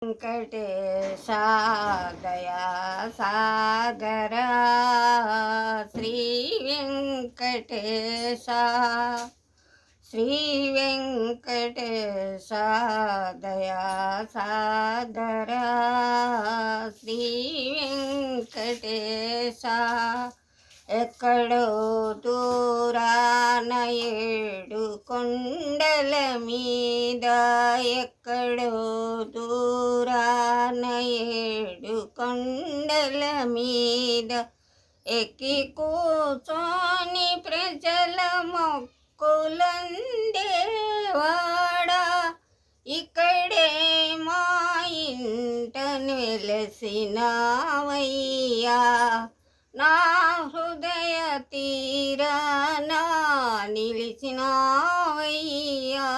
వెంకటేశ దయా సాగర శ్రీ వెంకటేశ శ్రీ వెంకటేశ దయా సాగర శ్రీ వెంకటేశ ఎక్కడో దూరాన ఏడు కొండల మీద ఎక్కడో దూరాన ఏడు కొండల మీద ఎక్కి కూర్చొని ప్రజల మొక్కులందేవాడా ఇక్కడే మా ఇంట వెలసినావయ్యా నా హృదయ తీరానా నిలిచినావయ్యా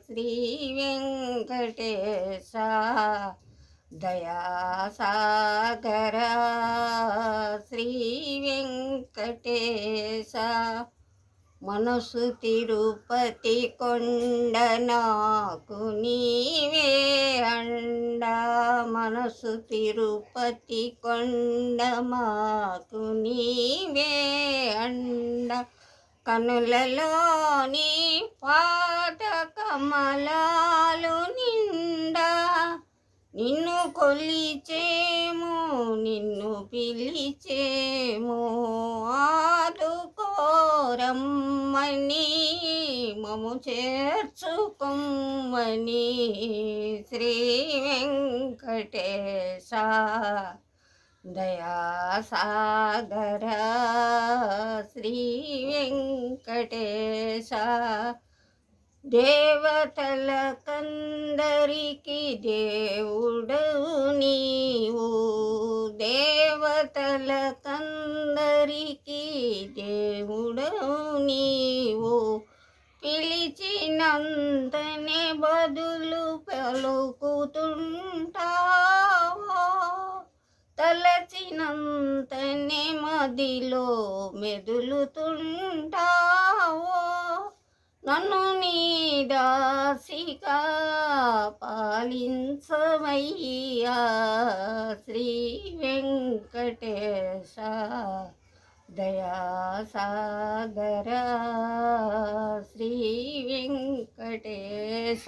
శ్రీ వెంకటేశ దయా సాగర శ్రీ వెంకటేశ మనసు తిరుపతి కొండ నాకు నీవే అండా మనసు తిరుపతి కొండ మాకు నీవే అండ కనులలోని పాద కమలాలు నిండా నిన్ను కొలిచేము నిన్ను పిలిచేము ఆదుకోరమ్మని మము చేర్చుకొమ్మని శ్రీ వెంకటేశ దయా సాగర శ్రీ వెంకటేశ దేవతలకందరికి దేవుడవు నీవు దేవతలకందరికి దేవుడవు నీవు పిలిచినంతనే బదులు పలుకుతుంటావో తలచినంతనే మదిలో మెదులుతుంటావో నన్ను నీ దాసిగా పాలించవయ్యా శ్రీ వెంకటేశ దయా సాగర శ్రీ వెంకటేశ